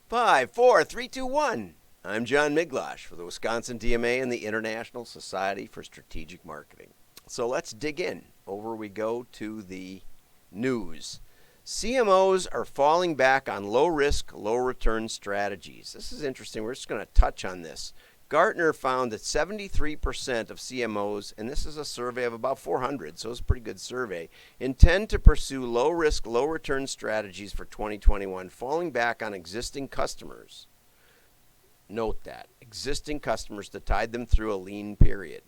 Five, four, three, two, one. I'm John Miglosh for the Wisconsin DMA and the International Society for Strategic Marketing. So let's dig in. Over we go to the news. CMOs are falling back on low-risk, low-return strategies. This is interesting. We're just going to touch on this. Gartner found that 73% of CMOs, and this is a survey of about 400, so it's a pretty good survey, intend to pursue low-risk, low-return strategies for 2021, falling back on existing customers. Note that. Existing customers to tide them through a lean period.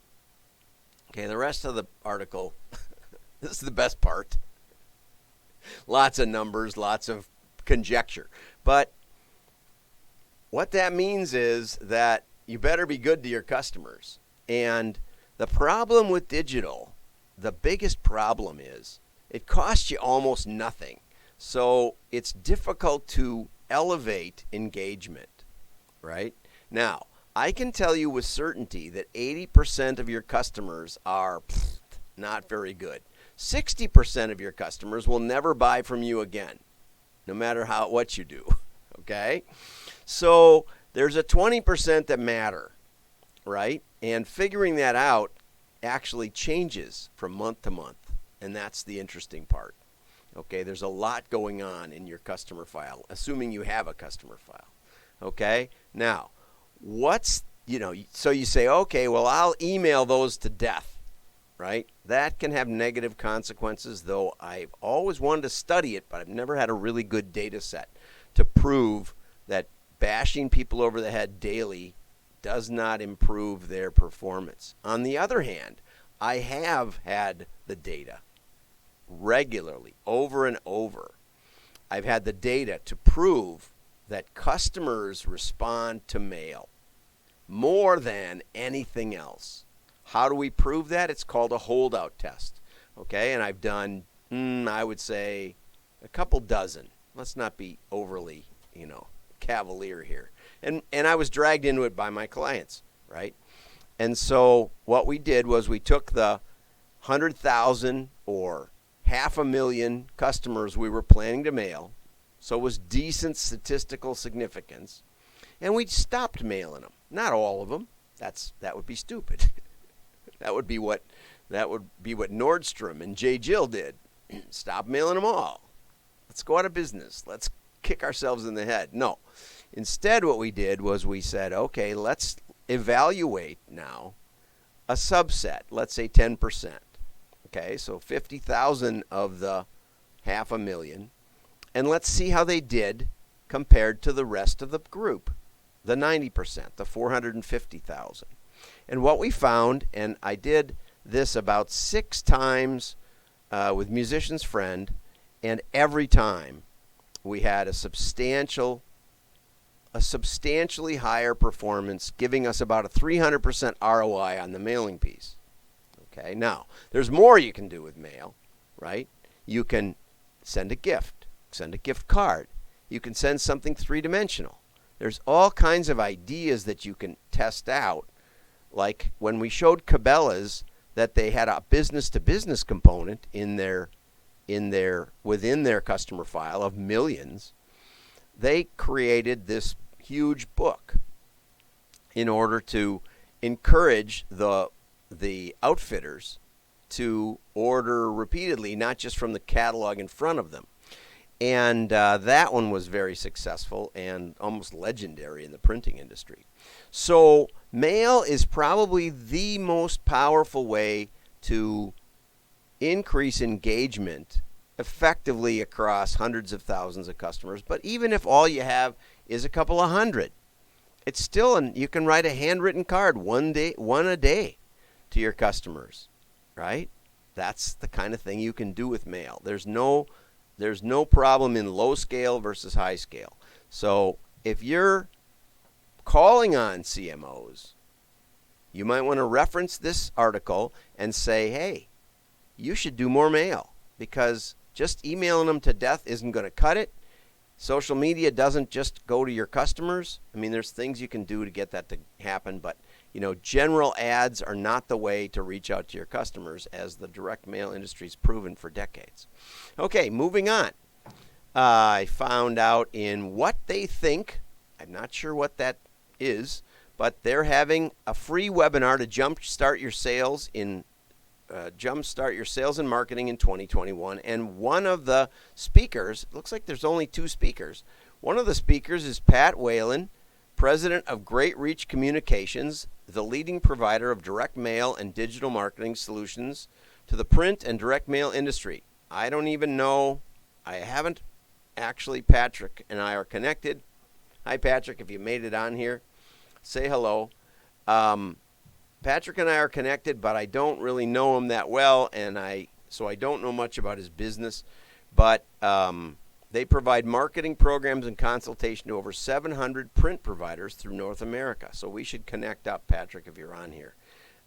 Okay, the rest of the article, this is the best part. Lots of numbers, lots of conjecture. But what that means is that you better be good to your customers. And the problem with digital, the biggest problem is it costs you almost nothing. So it's difficult to elevate engagement, right? Now, I can tell you with certainty that 80% of your customers are not very good. 60% of your customers will never buy from you again, no matter what you do, okay? So there's a 20% that matter, right? And figuring that out actually changes from month to month, and that's the interesting part. Okay, there's a lot going on in your customer file, assuming you have a customer file. Okay, now, so you say, okay, well, I'll email those to death, right? That can have negative consequences, though I've always wanted to study it, but I've never had a really good data set to prove that bashing people over the head daily does not improve their performance. On the other hand, I have had the data regularly, over and over. I've had the data to prove that customers respond to mail more than anything else. How do we prove that? It's called a holdout test. Okay, and I've done, I would say, a couple dozen. Let's not be overly, cavalier here. And I was dragged into it by my clients, right? And so what we did was we took the 100,000 or 500,000 customers we were planning to mail, so it was decent statistical significance, and we stopped mailing them. Not all of them. That would be stupid. That would be what Nordstrom and J. Jill did. Stop mailing them all. Let's go out of business. Let's kick ourselves in the head. No. Instead, what we did was we said, okay, let's evaluate now a subset, let's say 10%. Okay, so 50,000 of the 500,000, and let's see how they did compared to the rest of the group, the 90%, the 450,000. And what we found, and I did this about 6 times with Musician's Friend, and every time we had a substantially higher performance, giving us about a 300% ROI on the mailing piece. Okay, now, there's more you can do with mail, right? You can send a gift card. You can send something three-dimensional. There's all kinds of ideas that you can test out, like when we showed Cabela's that they had a business-to-business component within their customer file of millions. They created this huge book in order to encourage the outfitters to order repeatedly, not just from the catalog in front of them. And that one was very successful and almost legendary in the printing industry. So mail is probably the most powerful way to increase engagement effectively across hundreds of thousands of customers. But even if all you have is a couple of hundred, it's still, you can write a handwritten card one a day to your customers, right? That's the kind of thing you can do with mail. There's no problem in low scale versus high scale. So if you're calling on CMOs, you might want to reference this article and say, hey, you should do more mail, because just emailing them to death isn't going to cut it. Social media doesn't just go to your customers. I mean, there's things you can do to get that to happen, but general ads are not the way to reach out to your customers, as the direct mail industry's proven for decades. Okay, moving on. I found out in what they think I'm not sure what that is, but they're having a free webinar to jumpstart your sales and marketing in 2021. And one of the speakers, looks like there's only 2 speakers. One of the speakers is Pat Whalen, president of Great Reach Communications, the leading provider of direct mail and digital marketing solutions to the print and direct mail industry. I don't even know. I haven't actually. Patrick and I are connected. Hi, Patrick. If you made it on here, say hello. Patrick and I are connected, but I don't really know him that well, so I don't know much about his business. But they provide marketing programs and consultation to over 700 print providers through North America. So we should connect up, Patrick, if you're on here.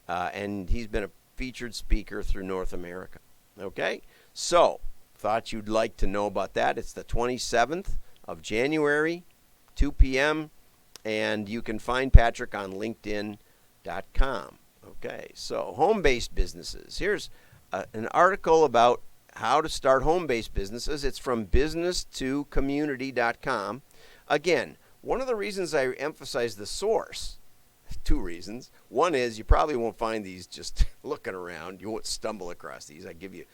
And he's been a featured speaker through North America. Okay? So, thought you'd like to know about that. It's the 27th of January, 2 p.m., and you can find Patrick on LinkedIn.com. Okay, so home-based businesses. Here's an article about how to start home-based businesses. It's from business2community.com. Again, one of the reasons I emphasize the source, 2 reasons. One is you probably won't find these just looking around. You won't stumble across these. I give you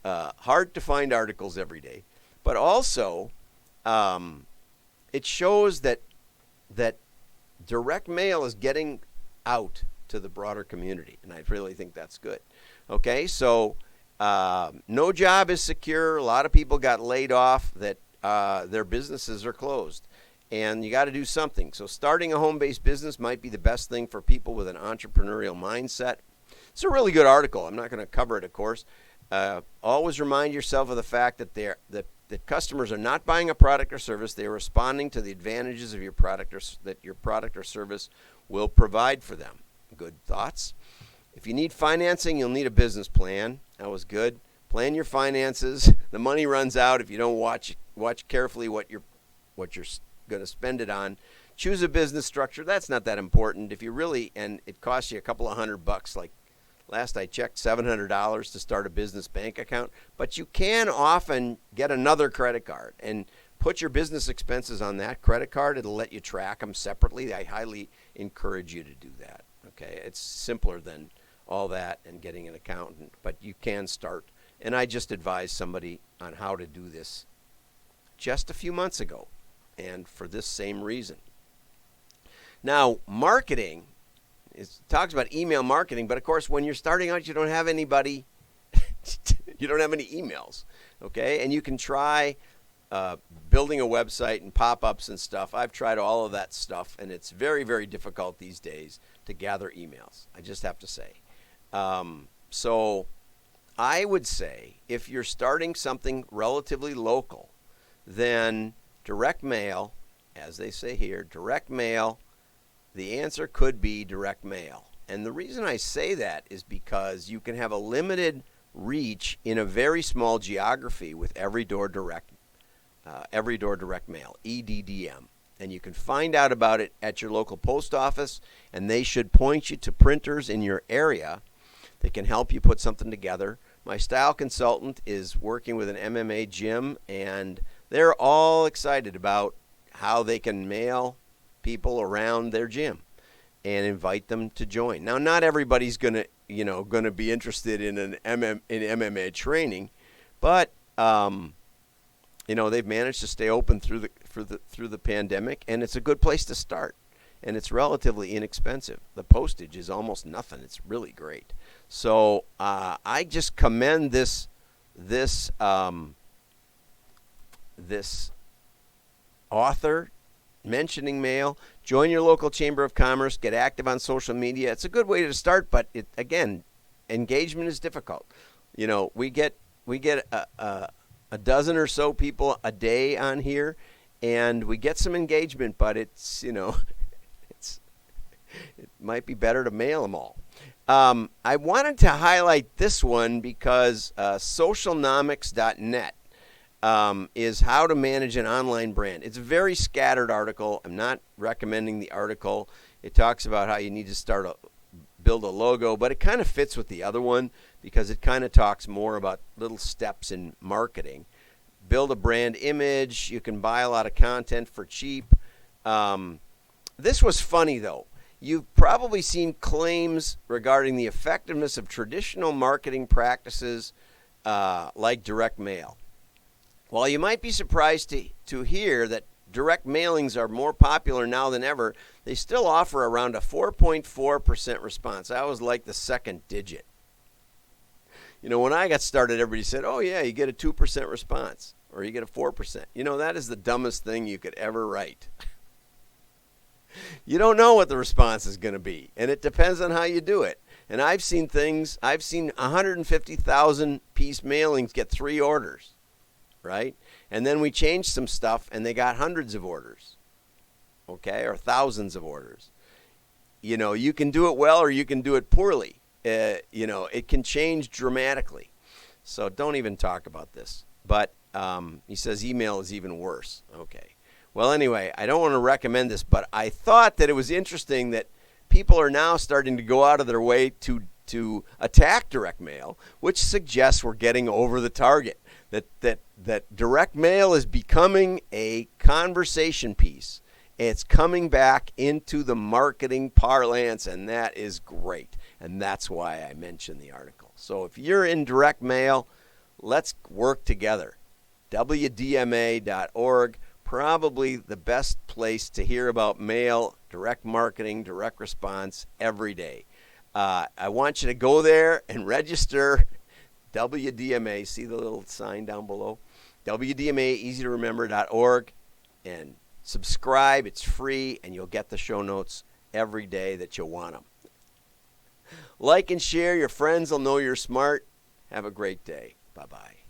hard to find articles every day. But also, it shows that direct mail is getting out to the broader community, and I really think that's good. Okay, so no job is secure. A lot of people got laid off that their businesses are closed, and you got to do something. So starting a home-based business might be the best thing for people with an entrepreneurial mindset. It's a really good article. I'm not going to cover it, of course. Always remind yourself of the fact that that customers are not buying a product or service. They are responding to the advantages of your product that your product or service will provide for them. Good thoughts. If you need financing, you'll need a business plan. That was good. Plan your finances. The money runs out if you don't watch carefully what you're going to spend it on. Choose a business structure. That's not that important. If you really, and it costs you a couple of $100, like last I checked, $700 to start a business bank account. But you can often get another credit card and put your business expenses on that credit card. It'll let you track them separately. I highly encourage you to do that. Okay, it's simpler than all that and getting an accountant, but you can start. And I just advised somebody on how to do this just a few months ago, and for this same reason. Now, marketing, it talks about email marketing, but of course, when you're starting out, you don't have anybody, you don't have any emails, okay? And you can try building a website and pop-ups and stuff. I've tried all of that stuff, and it's very, very difficult these days to gather emails. I just have to say. So I would say if you're starting something relatively local, then direct mail, as they say here, direct mail, the answer could be direct mail. And the reason I say that is because you can have a limited reach in a very small geography with every door direct mail, EDDM. And you can find out about it at your local post office, and they should point you to printers in your area that can help you put something together. My style consultant is working with an MMA gym, and they're all excited about how they can mail people around their gym and invite them to join. Now, not everybody's going to be interested in MMA training, but they've managed to stay open through the pandemic, and it's a good place to start. And it's relatively inexpensive. The postage is almost nothing. It's really great. So I just commend this author mentioning mail. Join your local chamber of commerce. Get active on social media. It's a good way to start, but again, engagement is difficult. We get a dozen or so people a day on here, and we get some engagement, but it's it might be better to mail them all. I wanted to highlight this one because socialnomics.net is how to manage an online brand. It's a very scattered article. I'm not recommending the article. It talks about how you need to build a logo, but it kind of fits with the other one because it kind of talks more about little steps in marketing. Build a brand image. You can buy a lot of content for cheap. This was funny, though. You've probably seen claims regarding the effectiveness of traditional marketing practices like direct mail. While you might be surprised to hear that direct mailings are more popular now than ever, they still offer around a 4.4% response. I always like the second digit. You know, when I got started, everybody said, oh, yeah, you get a 2% response or you get a 4%. You know, that is the dumbest thing you could ever write. You don't know what the response is going to be, and it depends on how you do it. And I've seen 150,000 piece mailings get 3 orders, right? And then we changed some stuff, and they got hundreds of orders, okay, or thousands of orders. You know, you can do it well or you can do it poorly. You know, it can change dramatically. So don't even talk about this. But he says email is even worse. Okay. Well, anyway, I don't want to recommend this, but I thought that it was interesting that people are now starting to go out of their way to attack direct mail, which suggests we're getting over the target. That direct mail is becoming a conversation piece. It's coming back into the marketing parlance, and that is great. And that's why I mentioned the article. So if you're in direct mail, let's work together. WDMA.org. Probably the best place to hear about mail, direct marketing, direct response every day. I want you to go there and register WDMA. See the little sign down below? WDMA, easytoremember.org, and subscribe. It's free, and you'll get the show notes every day that you want them. Like and share. Your friends will know you're smart. Have a great day. Bye-bye.